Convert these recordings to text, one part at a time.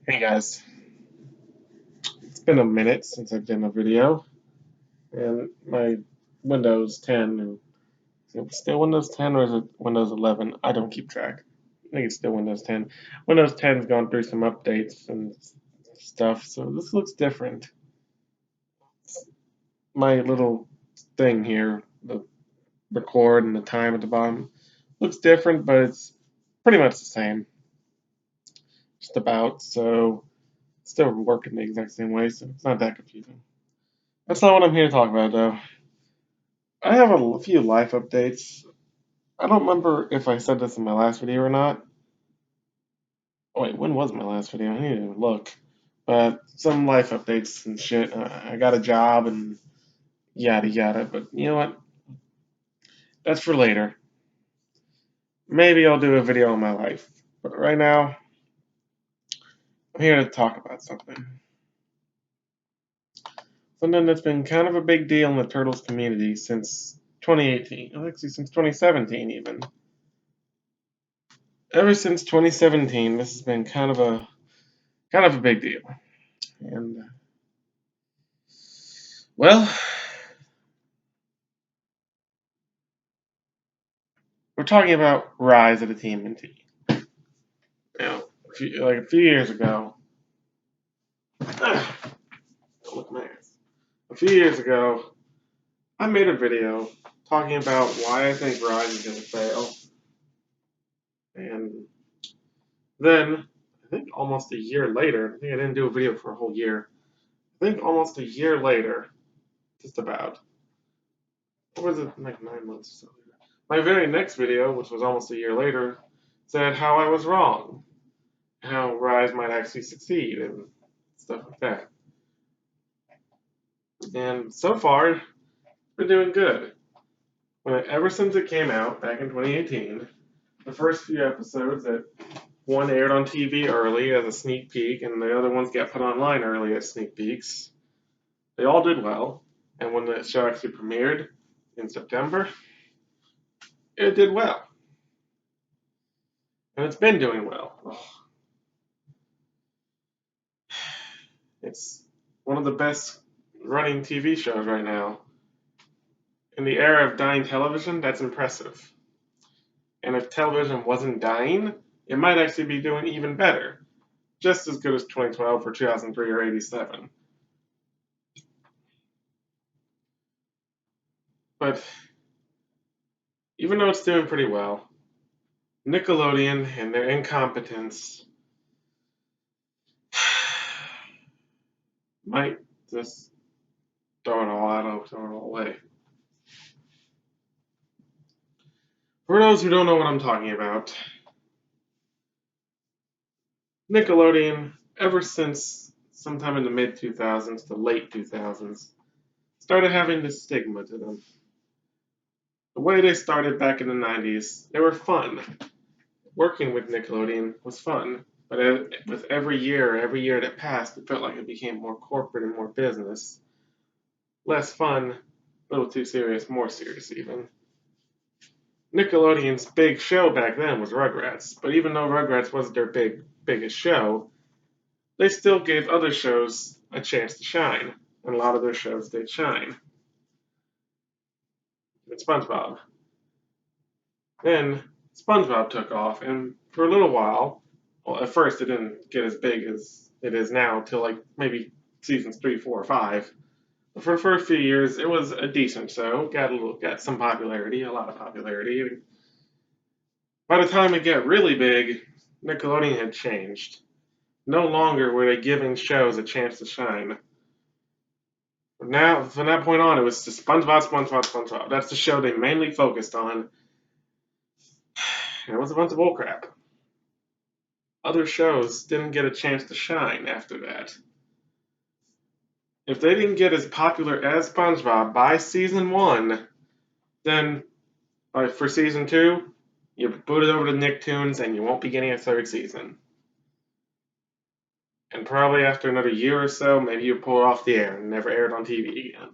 Hey guys, it's been a minute since I've done a video, and my Windows 10, is it still Windows 10 or is it Windows 11? I don't keep track. I think it's still Windows 10. Windows 10's gone through some updates and stuff, so this looks different. My little thing here, the record and the time at the bottom, looks different, but it's pretty much the same, just about, so it's still working the exact same way, so it's not that confusing. That's not what I'm here to talk about, though. I have a few life updates. I don't remember if I said this in my last video or not. Oh, wait, when was my last video? I need to look. But some life updates and shit. I got a job and yada yada. But you know what? That's for later. Maybe I'll do a video on my life. But right now, I'm here to talk about something. Something that's been kind of a big deal in the Turtles community since 2018. Actually, since 2017 even. Ever since 2017, this has been kind of a big deal. And well, we're talking about Rise of the TMNT. Like a few years ago, look at my ass. A few years ago, I made a video talking about why I think Rise is going to fail. And then, I think almost a year later, I think I didn't do a video for a whole year. I think almost a year later, just about, or was it like 9 months or so later? My very next video, which was almost a year later, said how I was wrong, how Rise might actually succeed, and stuff like that. And so far, we're doing good. Ever since it came out back in 2018, the first few episodes that one aired on TV early as a sneak peek, and the other ones got put online early as sneak peeks, they all did well. And when the show actually premiered in September, it did well. And it's been doing well. It's one of the best running TV shows right now. In the era of dying television, that's impressive. And if television wasn't dying, it might actually be doing even better. Just as good as 2012 or 2003 or 87. But even though it's doing pretty well, Nickelodeon and their incompetence might just throw it all out, throw it all away. For those who don't know what I'm talking about, Nickelodeon, ever since sometime in the mid 2000s to late 2000s, started having this stigma to them. The way they started back in the 90s, they were fun. Working with Nickelodeon was fun, but with every year that passed, it felt like it became more corporate and more business. Less fun, a little too serious, more serious even. Nickelodeon's big show back then was Rugrats, but even though Rugrats wasn't their biggest show, they still gave other shows a chance to shine, and a lot of their shows did shine. Even SpongeBob. Then SpongeBob took off, and for a little while, well, at first it didn't get as big as it is now till like maybe seasons 3, 4, or 5. But for the first few years, it was a decent show. Got some popularity, a lot of popularity. By the time it got really big, Nickelodeon had changed. No longer were they giving shows a chance to shine. Now, from that point on, it was just SpongeBob, SpongeBob, SpongeBob. That's the show they mainly focused on. And it was a bunch of bullcrap. Other shows didn't get a chance to shine after that. If they didn't get as popular as SpongeBob by season 1, then for season 2, you boot it over to Nicktoons and you won't be getting a third season. And probably after another year or so, maybe you pull it off the air and never air it on TV again.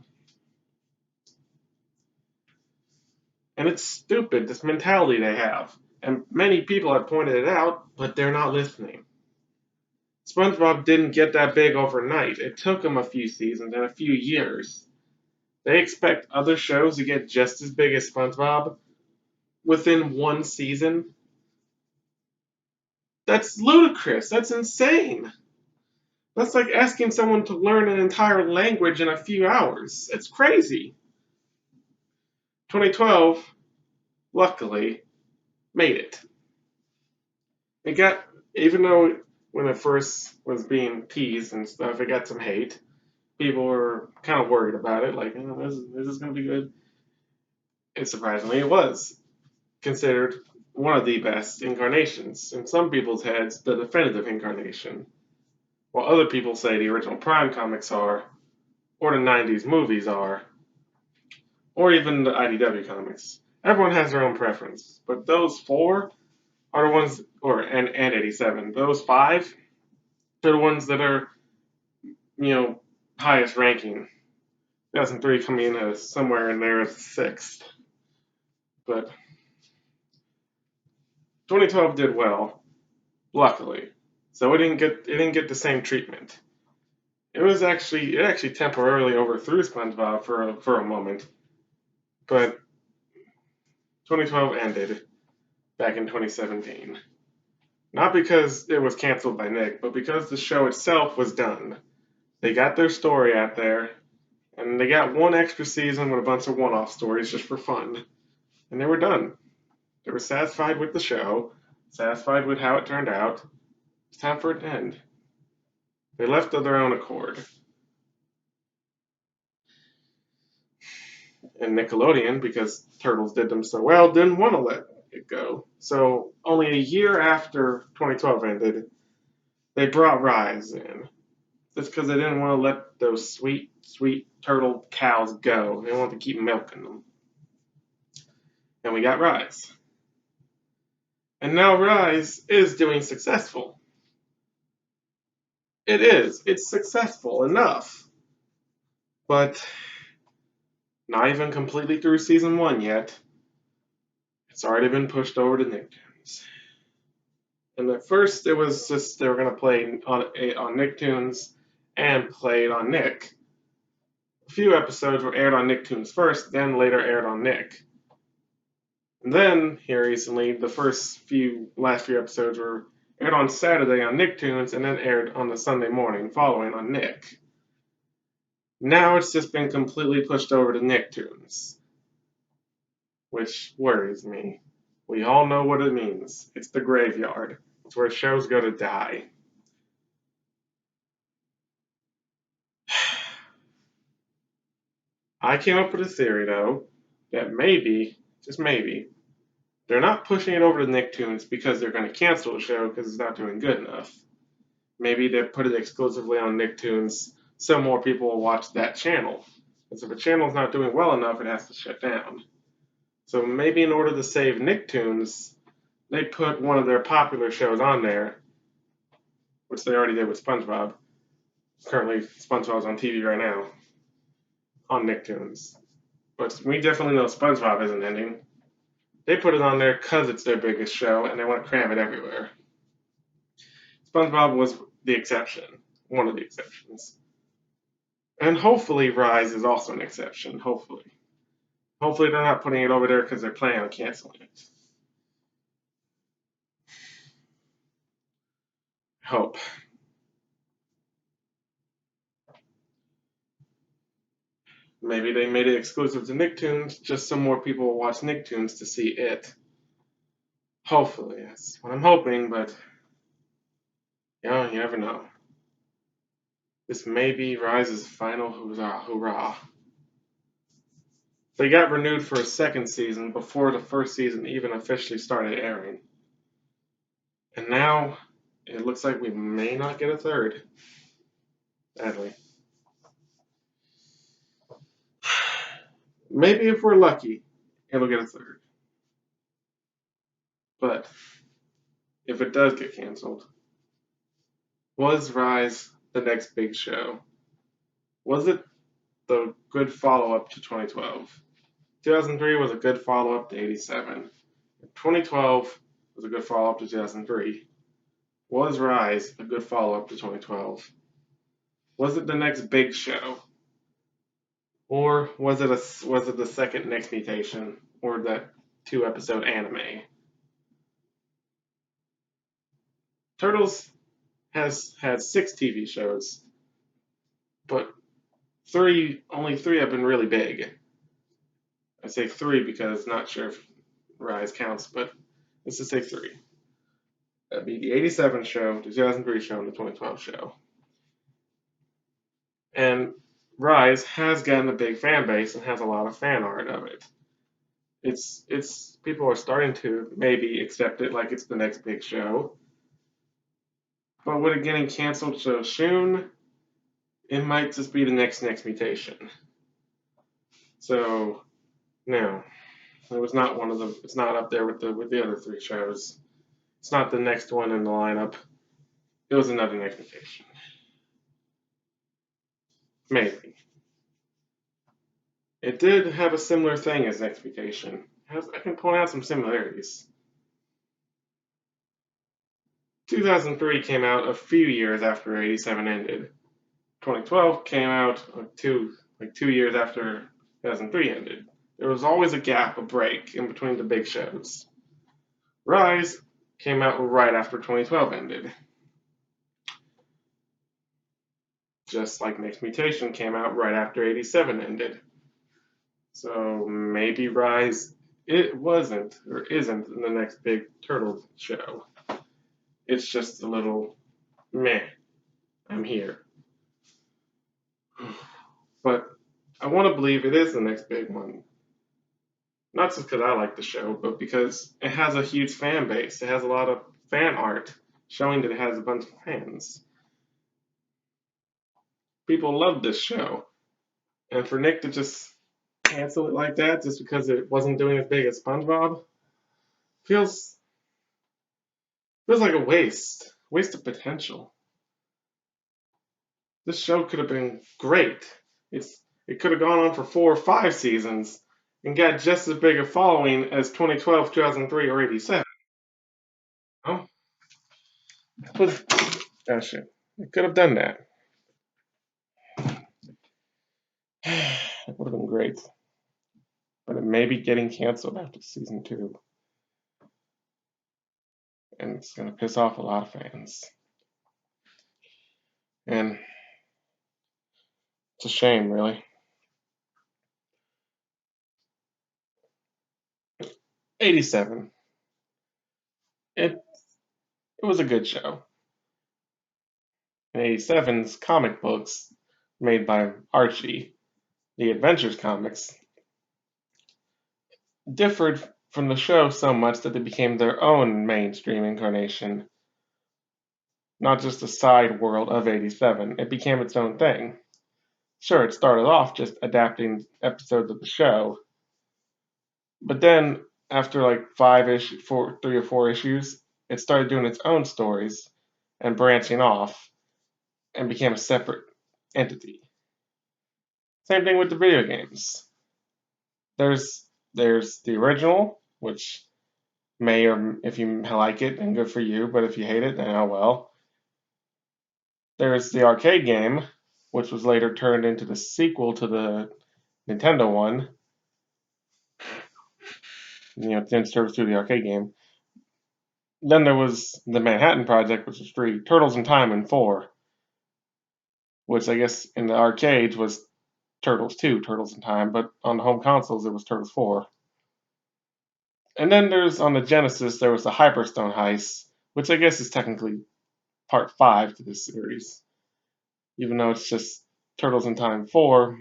And it's stupid, this mentality they have. And many people have pointed it out, but they're not listening. SpongeBob didn't get that big overnight. It took them a few seasons and a few years. They expect other shows to get just as big as SpongeBob within one season. That's ludicrous. That's insane. That's like asking someone to learn an entire language in a few hours. It's crazy. 2012, luckily, made it. It got, even though when it first was being teased and stuff, it got some hate. People were kind of worried about it, like, oh, is this going to be good? And surprisingly, it was considered one of the best incarnations. In some people's heads, the definitive incarnation. While other people say the original Prime comics are, or the 90s movies are, or even the IDW comics. Everyone has their own preference, but those four are the ones, and 87. Those five, they're the ones that are, you know, highest ranking. 2003 coming in as somewhere in there as sixth, but 2012 did well, luckily. So it didn't get the same treatment. It actually temporarily overthrew SpongeBob for a moment, but 2012 ended back in 2017. Not because it was canceled by Nick, but because the show itself was done. They got their story out there, and they got one extra season with a bunch of one-off stories just for fun, and they were done. They were satisfied with the show, satisfied with how it turned out. It's time for it to end. They left of their own accord. And Nickelodeon, because Turtles did them so well, didn't want to let it go. So only a year after 2012 ended, they brought Rise in. Just because they didn't want to let those sweet, sweet turtle cows go. They wanted to keep milking them. And we got Rise. And now Rise is doing successful. It is. It's successful enough. But not even completely through season one yet. It's already been pushed over to Nicktoons. And at first, it was just they were going to play on Nicktoons and play it on Nick. A few episodes were aired on Nicktoons first, then later aired on Nick. And then, here recently, the last few episodes were aired on Saturday on Nicktoons and then aired on the Sunday morning following on Nick. Now it's just been completely pushed over to Nicktoons, which worries me. We all know what it means. It's the graveyard. It's where shows go to die. I came up with a theory, though, that maybe, just maybe, they're not pushing it over to Nicktoons because they're going to cancel the show because it's not doing good enough. Maybe they put it exclusively on Nicktoons so more people will watch that channel. Because if a channel's not doing well enough, it has to shut down. So maybe in order to save Nicktoons, they put one of their popular shows on there, which they already did with SpongeBob. Currently, SpongeBob's on TV right now, on Nicktoons. But we definitely know SpongeBob isn't ending. They put it on there because it's their biggest show and they want to cram it everywhere. SpongeBob was the exception, one of the exceptions. And hopefully Rise is also an exception, hopefully. Hopefully they're not putting it over there because they're planning on canceling it. Hope. Maybe they made it exclusive to Nicktoons just so more people will watch Nicktoons to see it. Hopefully, that's what I'm hoping, but you never know. This may be Rise's final hurrah. They got renewed for a second season before the first season even officially started airing. And now it looks like we may not get a third. Sadly. Maybe if we're lucky, it'll get a third. But if it does get canceled, was Rise the next big show? Was it the good follow up to 2012? 2003 was a good follow up to 87. 2012 was a good follow up to 2003. Was Rise a good follow-up to 2012? Was it the next big show? Or was it the second next mutation or that 2 episode anime? Turtles has had 6 TV shows, but only three have been really big. I say three because not sure if Rise counts, but let's just say three. That'd be the '87 show, the 2003 show, and the 2012 show. And Rise has gotten a big fan base and has a lot of fan art of it. It's people are starting to maybe accept it like it's the next big show. But with it getting canceled so soon, it might just be the next mutation. So no, it was not one of them. It's not up there with the other 3 shows. It's not the next one in the lineup. It was another next mutation. Maybe. It did have a similar thing as next mutation. I can point out some similarities. 2003 came out a few years after '87 ended. 2012 came out like 2 years after 2003 ended. There was always a gap, a break in between the big shows. Rise came out right after 2012 ended. Just like Next Mutation came out right after '87 ended. So maybe Rise it wasn't or isn't the next big Turtles show. It's just a little meh. I'm here. But I want to believe it is the next big one. Not just because I like the show, but because it has a huge fan base. It has a lot of fan art showing that it has a bunch of fans. People love this show. And for Nick to just cancel it like that just because it wasn't doing as big as SpongeBob feels like a waste of potential. This show could have been great. It could have gone on for 4 or 5 seasons and got just as big a following as 2012, 2003, or '87. Oh, but gosh, it could have done that. It would have been great. But it may be getting canceled after season 2. And it's going to piss off a lot of fans. And it's a shame, really. '87. It was a good show. In '87's comic books, made by Archie, the Adventures comics, differed from the show so much that they became their own mainstream incarnation, not just a side world of '87. It became its own thing. Sure, it started off just adapting episodes of the show, but then after like 3 or 4 issues, it started doing its own stories and branching off and became a separate entity. Same thing with the video games. There's the original, which may or if you like it, then good for you. But if you hate it, then oh well. There's the arcade game, which was later turned into the sequel to the Nintendo one. Then serves through the arcade game. Then there was the Manhattan Project, which was 3, Turtles in Time, and 4, which I guess in the arcades was Turtles 2, Turtles in Time, but on the home consoles it was Turtles 4. And then there's on the Genesis there was the Hyperstone Heist, which I guess is technically part 5 to this series, even though it's just Turtles in Time 4,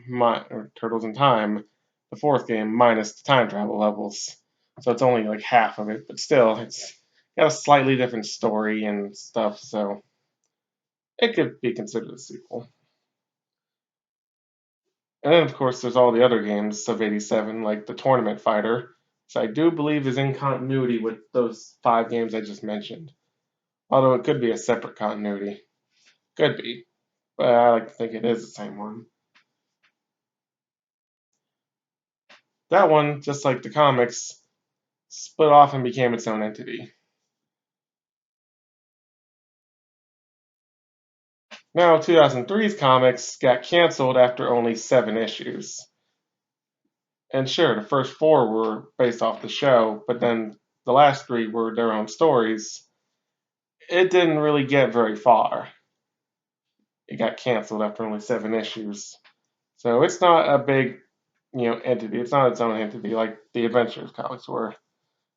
or Turtles in Time, the 4th game, minus the time travel levels. So it's only like half of it, but still, it's got a slightly different story and stuff, so it could be considered a sequel. And then, of course, there's all the other games of '87, like the Tournament Fighter, which I do believe is in continuity with those 5 games I just mentioned. Although it could be a separate continuity. Could be. But I like to think it is the same one. That one, just like the comics, split off and became its own entity. Now, 2003's comics got canceled after only 7 issues. And sure, the first 4 were based off the show, but then the last 3 were their own stories. It didn't really get very far. It got canceled after only 7 issues. So it's not a big, entity. It's not its own entity like the Adventures comics were.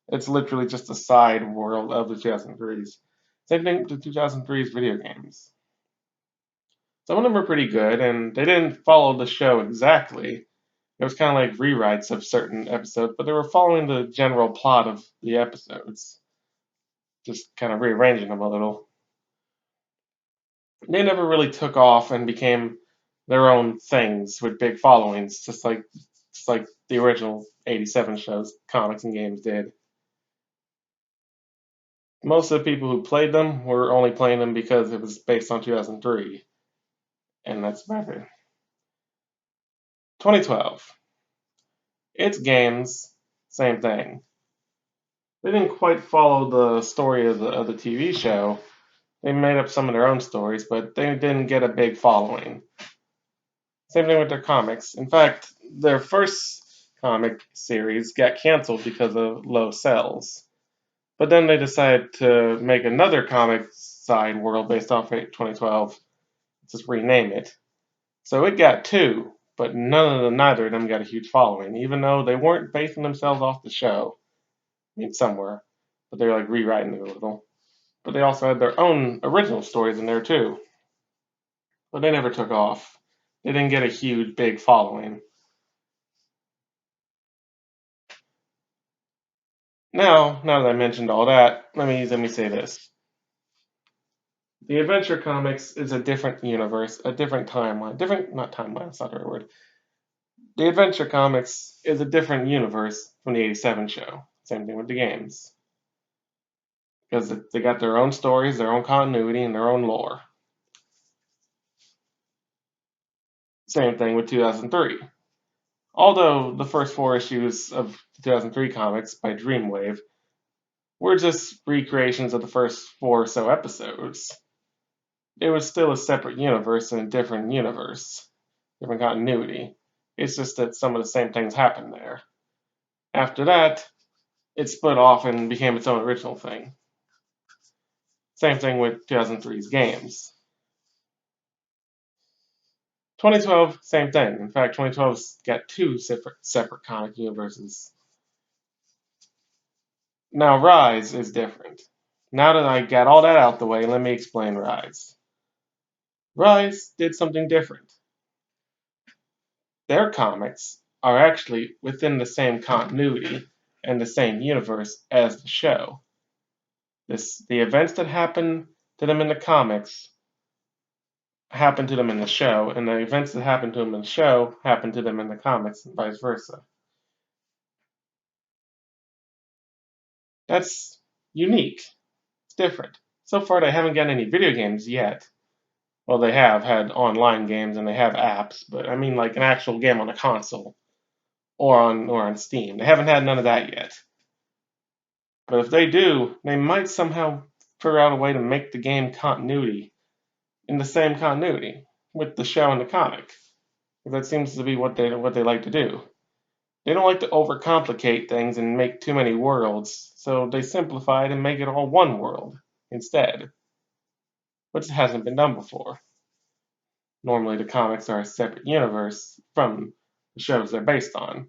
It's literally just a side world of the 2003s. Same thing with the 2003's video games. Some of them were pretty good, and they didn't follow the show exactly. It was kind of like rewrites of certain episodes, but they were following the general plot of the episodes, just kind of rearranging them a little. They never really took off and became their own things with big followings, just like the original '87 shows, comics and games did. Most of the people who played them were only playing them because it was based on 2003, and that's about it. 2012. Its games, same thing. They didn't quite follow the story of the TV show. They made up some of their own stories, but they didn't get a big following. Same thing with their comics. In fact, their first comic series got canceled because of low sales. But then they decided to make another comic side world based off 2012, just rename it. So it got 2, but neither of them got a huge following, even though they weren't basing themselves off the show. I mean, somewhere, but they were like rewriting it a little. But they also had their own original stories in there too. But they never took off. They didn't get a huge, big following. Now that I mentioned all that, let me say this: the Adventure Comics is a different universe, a different timeline. Different, not timeline. That's not the right word. The Adventure Comics is a different universe from the '87 show. Same thing with the games, because they got their own stories, their own continuity, and their own lore. Same thing with 2003. Although the first 4 issues of the 2003 comics by Dreamwave were just recreations of the first 4 or so episodes, it was still a separate universe and a different universe, different continuity. It's just that some of the same things happened there. After that, it split off and became its own original thing. Same thing with 2003's games. 2012, same thing. In fact, 2012's got 2 separate comic universes. Now, Rise is different. Now that I got all that out the way, let me explain Rise. Rise did something different. Their comics are actually within the same continuity and the same universe as the show. The events that happen to them in the comics happen to them in the show, and the events that happen to them in the show happen to them in the comics, and vice versa. That's unique. It's different. So far, they haven't gotten any video games yet. Well, they have had online games and they have apps, but I mean like an actual game on a console or on Steam. They haven't had none of that yet. But if they do, they might somehow figure out a way to make the game continuity in the same continuity with the show and the comic. That seems to be what they like to do. They don't like to overcomplicate things and make too many worlds, so they simplify it and make it all one world instead, which hasn't been done before. Normally, the comics are a separate universe from the shows they're based on.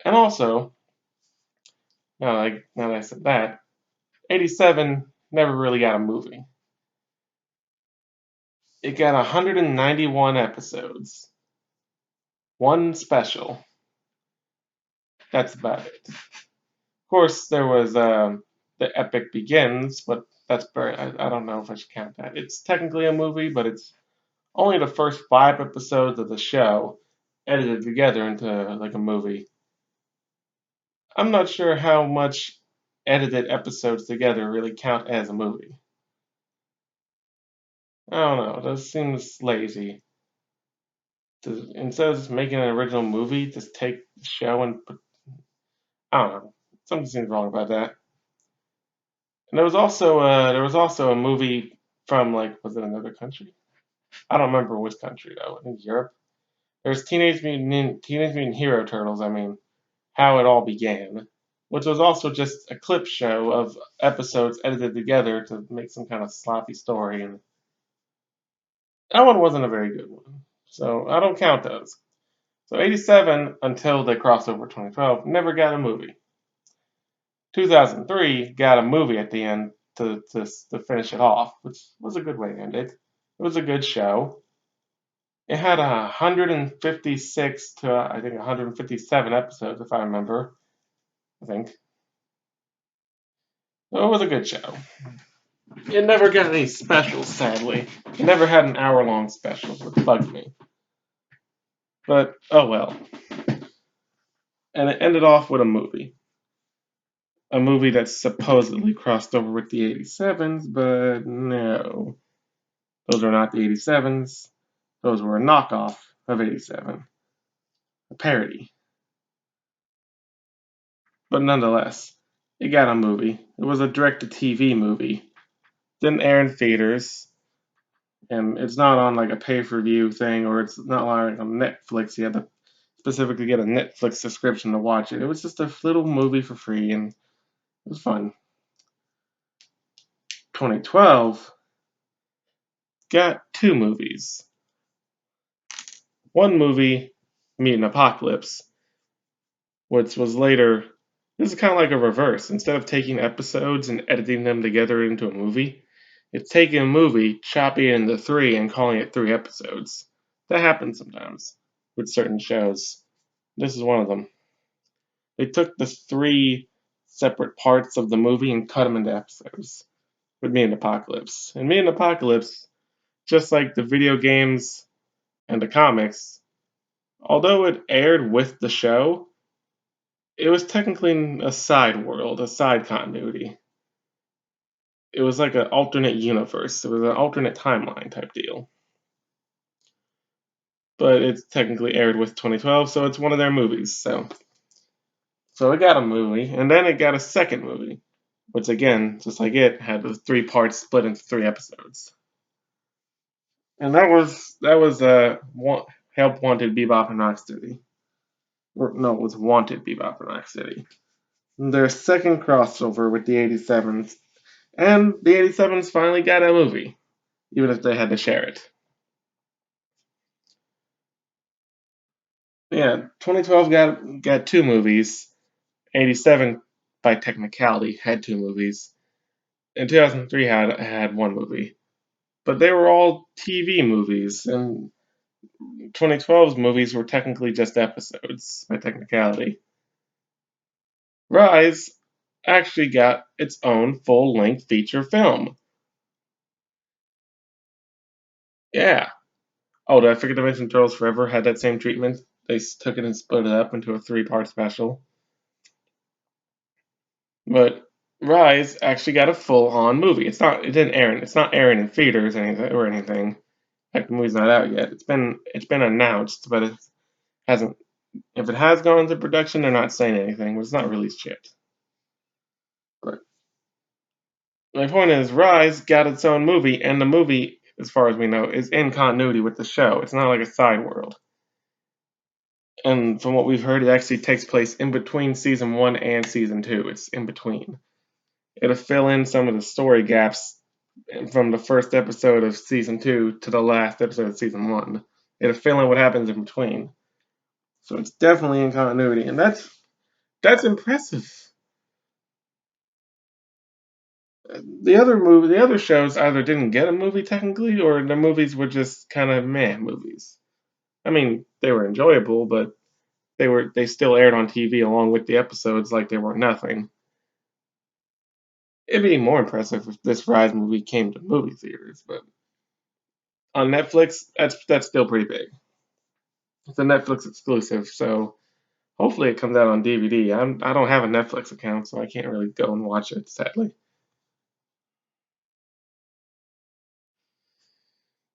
And also, now that I said that, '87 never really got a movie. It got 191 episodes, one special. That's about it. Of course, there was the Epic Begins, but that's I don't know if I should count that. It's technically a movie, but it's only the first 5 episodes of the show edited together into like a movie. I'm not sure how much edited episodes together really count as a movie. I don't know. That seems lazy. Instead of just making an original movie, just take the show and put, I don't know. Something seems wrong about that. And there was also a movie from like, was it another country? I don't remember which country though. I think Europe. There's Teenage Mutant Hero Turtles. I mean, how it all began, which was also just a clip show of episodes edited together to make some kind of sloppy story, and that one wasn't a very good one. So I don't count those. So 87 until they crossed over 2012 never got a movie. 2003 got a movie at the end to finish it off, which was a good way to end it. It was a good show. It had 156 to I think 157 episodes, if I remember. I think so it was a good show. It never got any specials, sadly. It never had an hour-long special, which bugged me. But oh well. And it ended off with a movie. A movie that supposedly crossed over with the 87s, but no. Those are not the 87s. Those were a knockoff of 87. A parody. But nonetheless, it got a movie. It was a direct-to-TV movie. Didn't air in theaters. And it's not on like a pay-per-view thing, or it's not like on Netflix. You had to specifically get a Netflix subscription to watch it. It was just a little movie for free, and it was fun. 2012 got two movies. One movie, Mutant Apocalypse, which was later. This is kind of like a reverse. Instead of taking episodes and editing them together into a movie, it's taking a movie, chopping it into three, and calling it three episodes. That happens sometimes with certain shows. This is one of them. They took the three separate parts of the movie and cut them into episodes with Me and Apocalypse. And Me and Apocalypse, just like the video games and the comics, although it aired with the show, it was technically a side world, a side continuity. It was like an alternate universe. It was an alternate timeline type deal. But it's technically aired with 2012, so it's one of their movies. So it got a movie, and then it got a second movie, which again, just like it, had the three parts split into three episodes. And that was Help Wanted Bebop and Rocksteady. Or, no, it was Wanted Bebop and Rocksteady. Their second crossover with the 87s, and the 87s finally got a movie, even if they had to share it. Yeah, 2012 got two movies. 87, by technicality, had two movies. And 2003 had one movie. But they were all TV movies, and 2012's movies were technically just episodes by technicality. Rise actually got its own full-length feature film. Yeah. Oh, did I forget to mention Turtles Forever had that same treatment? They took it and split it up into a three-part special. But Rise actually got a full-on movie. It didn't air. It's not airing in theaters or anything. Like the movie's not out yet. It's been announced, but it hasn't. If it has gone into production, they're not saying anything. But it's not released yet. But my point is, Rise got its own movie, and the movie, as far as we know, is in continuity with the show. It's not like a side world. And from what we've heard, it actually takes place in between season one and season two. It's in between. It'll fill in some of the story gaps from the first episode of season two to the last episode of season one. It'll fill in what happens in between. So it's definitely in continuity, and that's impressive. The other shows either didn't get a movie technically, or the movies were just kind of meh movies. I mean, they were enjoyable, but they still aired on TV along with the episodes like they were nothing. It'd be more impressive if this Rise movie came to movie theaters, but on Netflix, that's still pretty big. It's a Netflix exclusive, so hopefully it comes out on DVD. I don't have a Netflix account, so I can't really go and watch it, sadly.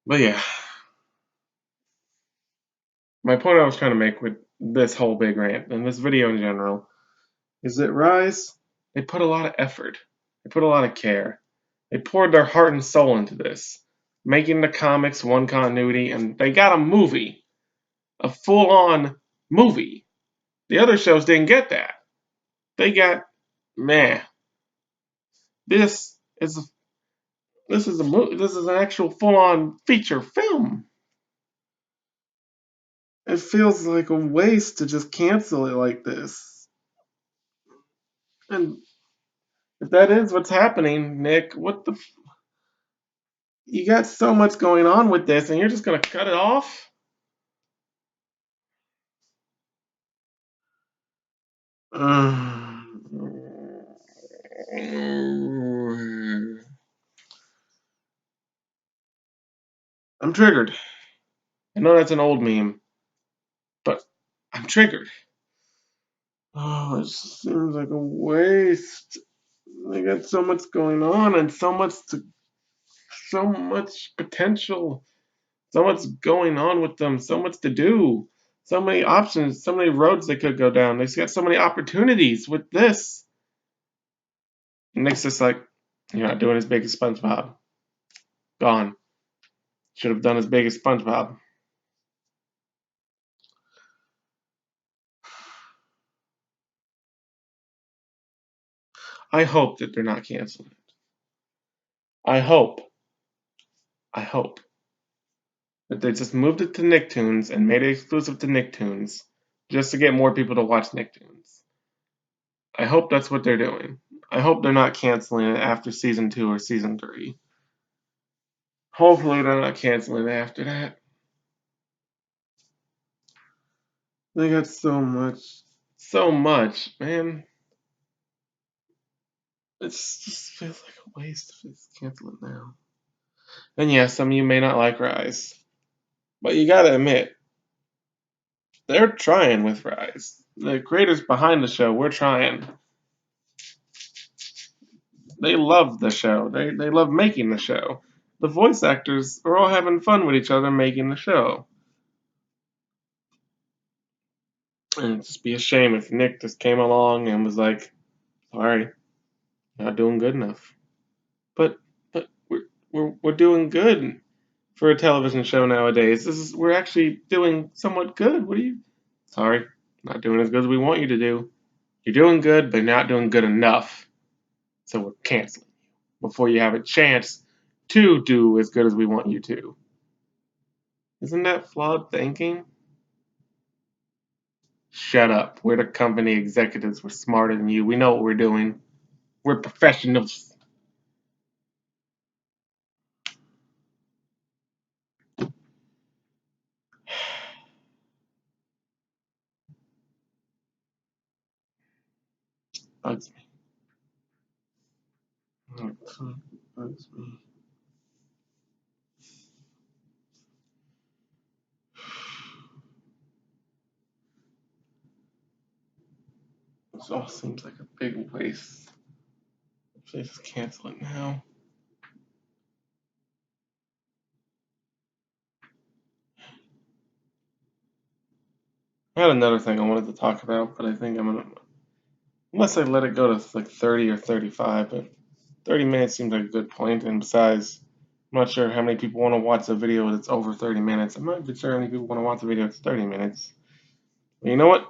But yeah, my point I was trying to make with this whole big rant and this video in general is that Rise, they put a lot of effort, they put a lot of care, They poured their heart and soul into this, making the comics one continuity, and they got a movie, a full-on movie. The other shows didn't get that. They got, man, this is this is a movie. This is an actual full-on feature film. It feels like a waste to just cancel it like this. And if that is what's happening, Nick, you got so much going on with this, and you're just gonna cut it off? I'm triggered. I know that's an old meme, but I'm triggered. Oh, it just seems like a waste. They got so much going on and so much potential, so much going on with them, so much to do, so many options, so many roads they could go down. They've got so many opportunities with this. And Nick's just like, you're not doing as big as SpongeBob. Gone. Should have done as big as SpongeBob. I hope that they're not canceling it. I hope. I hope that they just moved it to Nicktoons and made it exclusive to Nicktoons just to get more people to watch Nicktoons. I hope that's what they're doing. I hope they're not canceling it after season 2 or season 3. Hopefully they're not canceling it after that. They got so much, man. It just feels like a waste if it's cancel it now. And yeah, some of you may not like Rise, but you gotta admit, they're trying with Rise. The creators behind the show, we're trying. They love the show. They love making the show. The voice actors are all having fun with each other making the show. And it'd just be a shame if Nick just came along and was like, "Sorry, not doing good enough." But we're doing good for a television show nowadays. We're actually doing somewhat good. What are you? Sorry, not doing as good as we want you to do. You're doing good, but not doing good enough. So we're canceling you before you have a chance to do as good as we want you to. Isn't that flawed thinking? Shut up. We're the company executives. We're smarter than you. We know what we're doing. We're professionals. Bugs me. Bugs me. This all seems like a big waste. Please just cancel it now. I had another thing I wanted to talk about, but I think I'm gonna, unless I let it go to like 30 or 35, but 30 minutes seems like a good point. And besides, I'm not sure how many people want to watch a video that's over 30 minutes. I'm not even sure how many people want to watch a video that's 30 minutes. But you know what?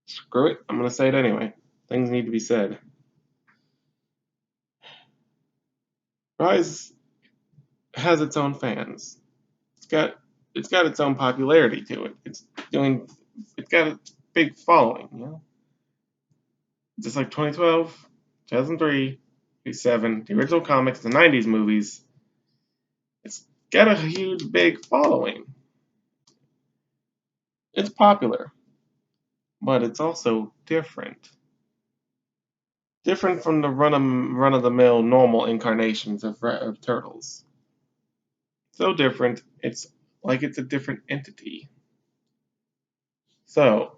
Screw it. I'm gonna say it anyway. Things need to be said. Rise has its own fans. It's got it's got its own popularity to it. It's got a big following, you know? Just like 2012, 2003, 2007, the original comics, the 90s movies. It's got a huge big following. It's popular, but it's also different. Different from the run of the mill normal incarnations of Turtles. So different, it's like it's a different entity. So,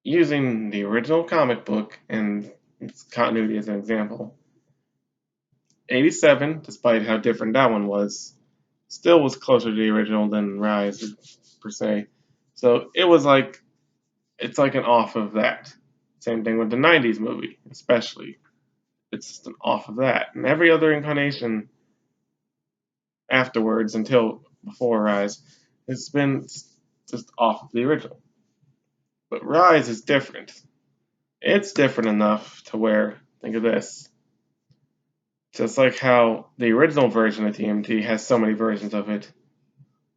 using the original comic book and its continuity as an example, 87, despite how different that one was, still was closer to the original than Rise, per se. So it's like an off of that. Same thing with the 90s movie, especially. It's just off of that. And every other incarnation afterwards until before Rise has been just off of the original. But Rise is different. It's different enough to where, think of this, just like how the original version of TMT has so many versions of it,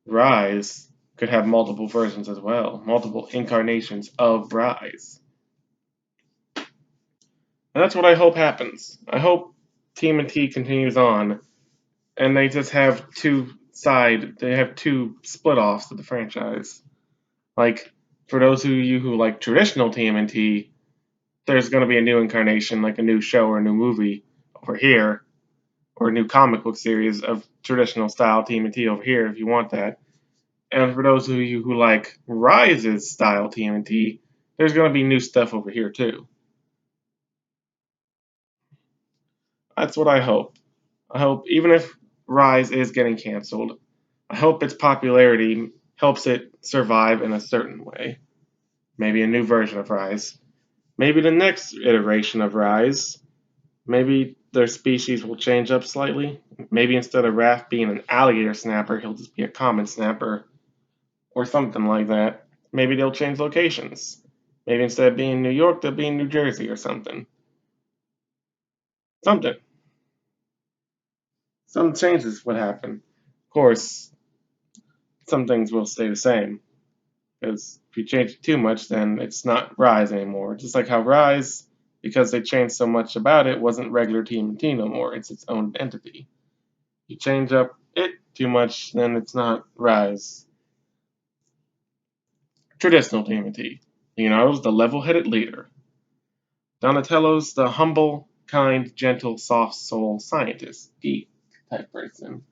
Rise could have multiple versions as well, multiple incarnations of Rise. And that's what I hope happens. I hope TMT continues on and they just have they have two split offs of the franchise. Like, for those of you who like traditional TMNT, there's going to be a new incarnation, like a new show or a new movie over here, or a new comic book series of traditional style TMNT over here if you want that. And for those of you who like Rise's style TMNT, there's going to be new stuff over here too. That's what I hope. I hope, even if Rise is getting canceled, I hope its popularity helps it survive in a certain way. Maybe a new version of Rise. Maybe the next iteration of Rise. Maybe their species will change up slightly. Maybe instead of Raph being an alligator snapper, he'll just be a common snapper. Or something like that. Maybe they'll change locations. Maybe instead of being in New York, they'll be in New Jersey or something. Something. Some changes would happen. Of course, some things will stay the same. Because if you change it too much, then it's not Rise anymore. Just like how Rise, because they changed so much about it, wasn't regular TMNT no more. It's its own entity. You change up it too much, then it's not Rise. Traditional TMNT. Leonardo's the level-headed leader. Donatello's the humble, kind, gentle, soft soul scientist, geek type person.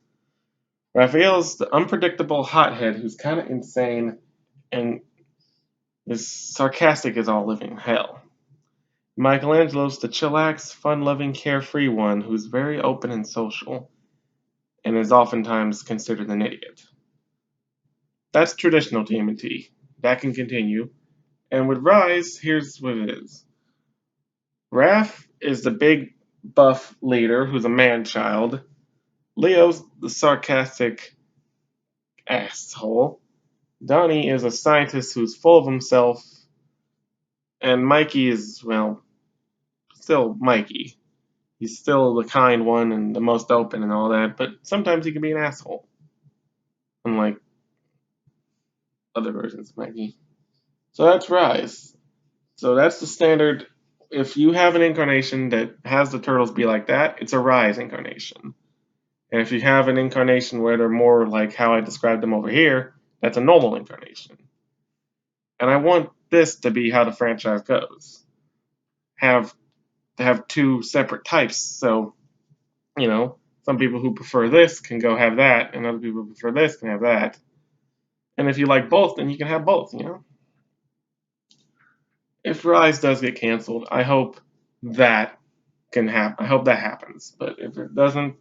Raphael's the unpredictable hothead who's kind of insane and is sarcastic as all living hell. Michelangelo's the chillax, fun-loving, carefree one who's very open and social, and is oftentimes considered an idiot. That's traditional TMNT. That can continue. And with Rise, here's what it is. Raph is the big, buff leader who's a man-child. Leo's the sarcastic asshole. Donnie is a scientist who's full of himself. And Mikey is, well, still Mikey. He's still the kind one and the most open and all that, but sometimes he can be an asshole. Unlike other versions of Mikey. So that's Rise. So that's the standard. If you have an incarnation that has the turtles be like that, it's a Rise incarnation. And if you have an incarnation where they're more like how I described them over here, that's a normal incarnation. And I want this to be how the franchise goes. Have two separate types. So, some people who prefer this can go have that, and other people who prefer this can have that. And if you like both, then you can have both. If Rise does get canceled, I hope that can happen. I hope that happens. But if it doesn't,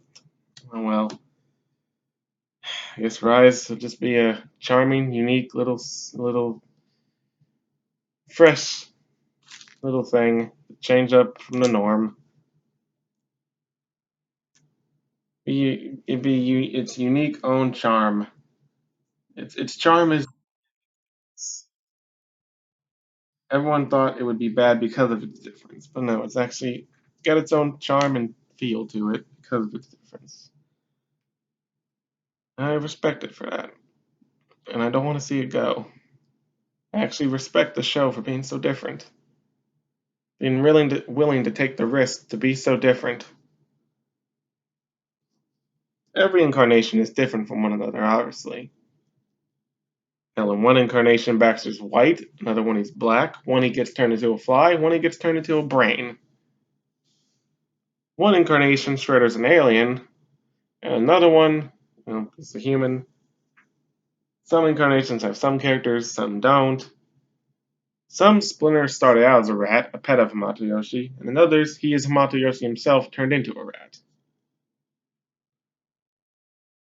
oh well. I guess Rise will just be a charming, unique little fresh little thing, change up from the norm. Its unique own charm. Its charm is everyone thought it would be bad because of its difference, but no, it's actually got its own charm and feel to it because of its difference. I respect it for that, and I don't want to see it go. I actually respect the show for being so different, being willing to take the risk to be so different. Every incarnation is different from one another, obviously. Now, in one incarnation, Baxter's white, another one he's black, one he gets turned into a fly, one he gets turned into a brain. One incarnation, Shredder's an alien, and another one, is a human. Some incarnations have some characters, some don't. Some Splinter started out as a rat, a pet of Hamato Yoshi, and in others, he is Hamato Yoshi himself turned into a rat.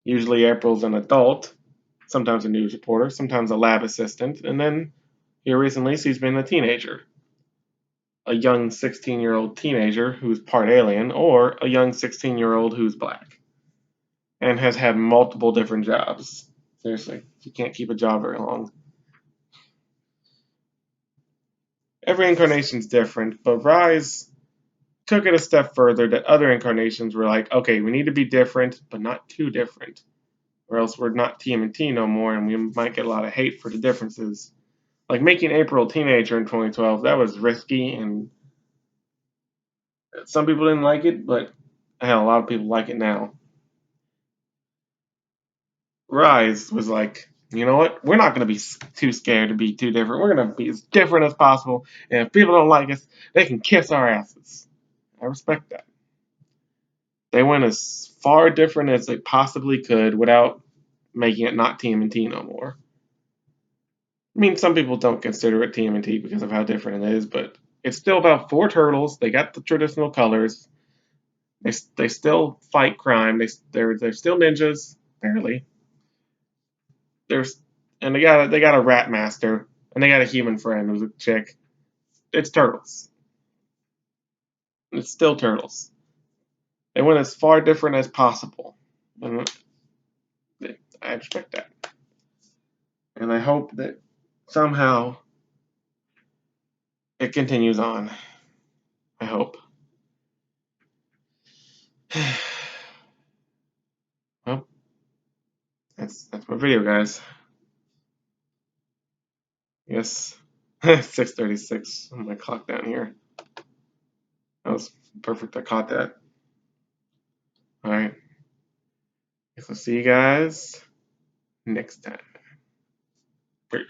Usually April's an adult, sometimes a news reporter, sometimes a lab assistant, and then here recently she's been a teenager. a young 16-year-old teenager who's part alien, or a young 16-year-old who's black and has had multiple different jobs. Seriously, you can't keep a job very long. Every incarnation's different, but Rise took it a step further that other incarnations were like, okay, we need to be different, but not too different, or else we're not TMNT no more, and we might get a lot of hate for the differences. Like making April a teenager in 2012, that was risky, and some people didn't like it, but hell, a lot of people like it now. Rise was like, you know what? We're not going to be too scared to be too different. We're going to be as different as possible, and if people don't like us, they can kiss our asses. I respect that. They went as far different as they possibly could without making it not TMNT no more. I mean, some people don't consider it TMNT because of how different it is, but it's still about four turtles. They got the traditional colors. They still fight crime. They're still ninjas, barely. There's and they got a rat master and they got a human friend who's a chick. It's turtles. It's still turtles. They went as far different as possible, and I expect that. And I hope that somehow it continues on. I hope. Well, that's my video, guys. Yes, 6:36 on my clock down here. That was perfect. I caught that. All right. Guess I'll see you guys next time. Peace.